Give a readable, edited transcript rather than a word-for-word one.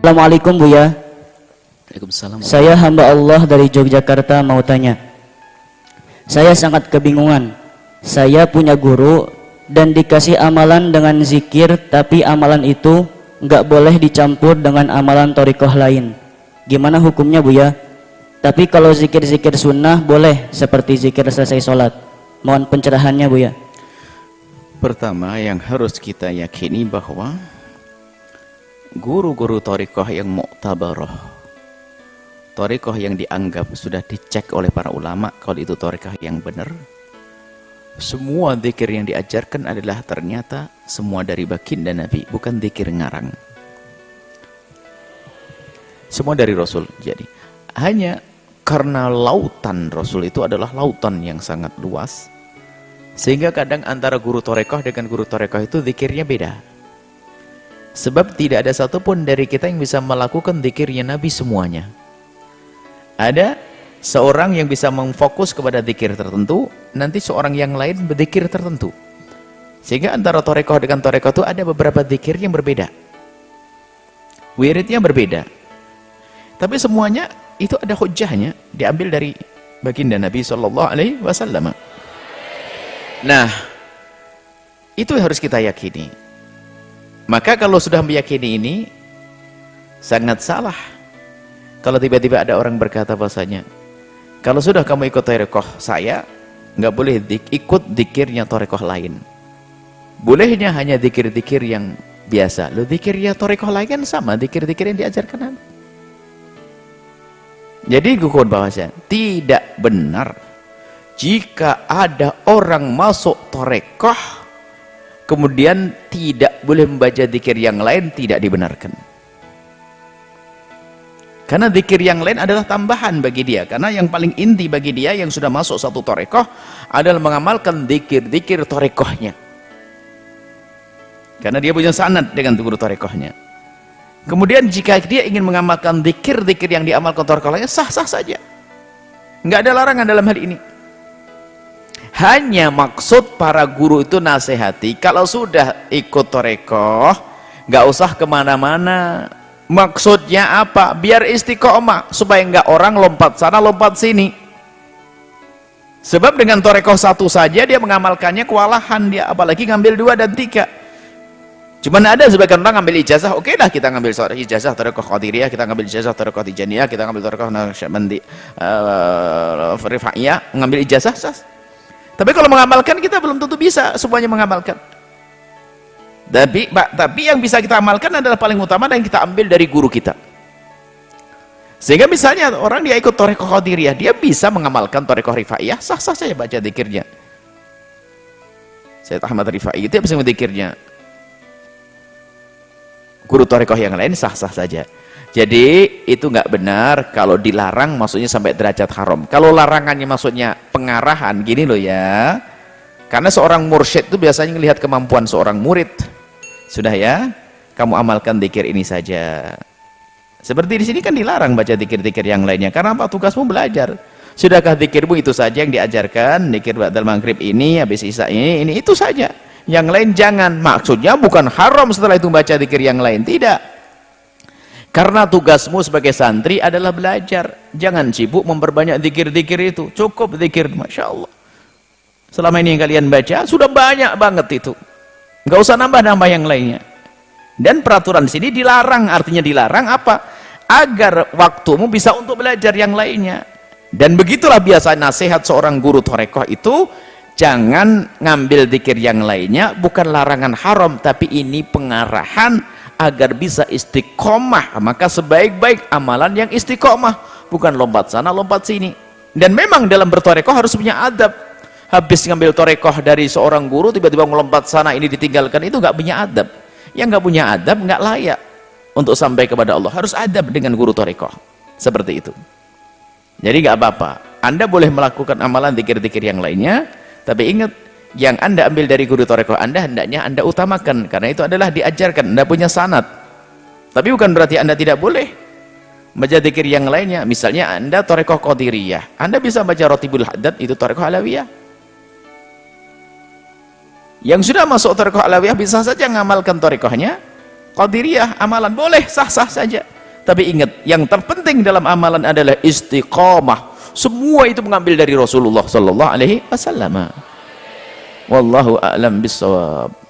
Assalamualaikum Buya. Waalaikumsalam. Saya hamba Allah dari Yogyakarta mau tanya. Saya sangat kebingungan. Saya punya guru dan dikasih amalan dengan zikir, tapi amalan itu nggak boleh dicampur dengan amalan thariqah lain. Gimana hukumnya Buya? Tapi kalau zikir-zikir sunnah boleh, seperti zikir selesai sholat. Mohon pencerahannya Buya. Pertama yang harus kita yakini bahwa guru-guru thariqah yang mu'tabarah, thariqah yang dianggap sudah dicek oleh para ulama kalau itu thariqah yang benar, semua zikir yang diajarkan adalah ternyata semua dari baginda Nabi, bukan zikir ngarang. Semua dari Rasul. Jadi hanya karena lautan Rasul itu adalah lautan yang sangat luas, sehingga kadang antara guru thariqah dengan guru thariqah itu zikirnya beda. Sebab tidak ada satupun dari kita yang bisa melakukan zikirnya Nabi semuanya. Ada seorang yang bisa memfokus kepada zikir tertentu, nanti seorang yang lain berzikir tertentu. Sehingga antara thariqah dengan thariqah itu ada beberapa zikir yang berbeda. Wiridnya berbeda. Tapi semuanya itu ada hujjahnya, diambil dari baginda Nabi SAW. Nah, itu harus kita yakini. Maka kalau sudah meyakini ini, sangat salah kalau tiba-tiba ada orang berkata bahasanya, kalau sudah kamu ikut thariqah saya, nggak boleh ikut zikirnya thariqah lain. Bolehnya hanya zikir-zikir yang biasa. Loh, zikirnya thariqah lain kan sama, zikir-zikir yang diajarkan Nabi. Jadi gugur bahasanya, tidak benar jika ada orang masuk thariqah kemudian tidak boleh membaca zikir yang lain, tidak dibenarkan. Karena zikir yang lain adalah tambahan bagi dia. Karena yang paling inti bagi dia yang sudah masuk satu thariqah adalah mengamalkan zikir-zikir thariqahnya. Karena dia punya sanad dengan guru thariqahnya. Kemudian jika dia ingin mengamalkan zikir-zikir yang diamalkan thariqah lainnya, sah-sah saja. Nggak ada larangan dalam hal ini. Hanya maksud para guru itu nasihati, kalau sudah ikut thariqah nggak usah kemana-mana. Maksudnya apa? Biar istiqomah, supaya nggak orang lompat sana lompat sini. Sebab dengan thariqah satu saja dia mengamalkannya kewalahan dia, apalagi ngambil 2 dan 3. Cuman ada sebagian orang ngambil ijazah, oke lah kita ngambil ijazah thariqah Qadiriyah, kita ngambil ijazah thariqah Tijaniyah, kita ngambil thariqah Naqsyabandi, Rifaiyah, ngambil ijazah sah. Tapi kalau mengamalkan kita belum tentu bisa semuanya mengamalkan. Tapi yang bisa kita amalkan adalah paling utama dan kita ambil dari guru kita. Sehingga misalnya orang dia ikut thariqah Qadiriyah, dia bisa mengamalkan thariqah Rifaiyah, sah-sah saja baca zikirnya. Syekh Ahmad Rifai itu bisa zikirnya. Guru thariqah yang lain sah-sah saja. Jadi itu nggak benar kalau dilarang maksudnya sampai derajat haram. Kalau larangannya maksudnya pengarahan, gini loh ya. Karena seorang mursyid itu biasanya melihat kemampuan seorang murid. Sudah ya, kamu amalkan zikir ini saja. Seperti di sini kan dilarang baca zikir-zikir yang lainnya. Karena apa? Tugasmu belajar. Sudahkah zikirmu itu saja yang diajarkan? Zikir ba'dal maghrib ini, habis isya ini itu saja. Yang lain jangan. Maksudnya bukan haram setelah itu baca zikir yang lain, tidak. Karena tugasmu sebagai santri adalah belajar. Jangan sibuk memperbanyak zikir-zikir itu. Cukup zikir, Masya Allah. Selama ini yang kalian baca, sudah banyak banget itu. Nggak usah nambah-nambah yang lainnya. Dan peraturan di sini dilarang. Artinya dilarang apa? Agar waktumu bisa untuk belajar yang lainnya. Dan begitulah biasa nasihat seorang guru thariqah itu. Jangan ngambil zikir yang lainnya. Bukan larangan haram, tapi ini pengarahan agar bisa istiqomah. Maka sebaik-baik amalan yang istiqomah, bukan lompat sana lompat sini. Dan memang dalam berthariqah harus punya adab. Habis ngambil thariqah dari seorang guru tiba-tiba melompat sana, ini ditinggalkan, itu nggak punya adab. Yang nggak punya adab nggak layak untuk sampai kepada Allah. Harus adab dengan guru thariqah seperti itu. Jadi nggak apa-apa, Anda boleh melakukan amalan zikir-zikir yang lainnya, tapi ingat, yang Anda ambil dari guru thariqah Anda hendaknya Anda utamakan, karena itu adalah diajarkan, Anda punya sanad. Tapi bukan berarti Anda tidak boleh baca zikir yang lainnya. Misalnya Anda thariqah Qadiriyah, Anda bisa baca Ratibul Haddad, itu thariqah Alawiyah. Yang sudah masuk thariqah Alawiyah bisa saja mengamalkan thariqahnya Qadiriyah, amalan boleh, sah-sah saja. Tapi ingat, yang terpenting dalam amalan adalah istiqamah. Semua itu mengambil dari Rasulullah sallallahu alaihi wasallam. Wallahu a'lam bissawab.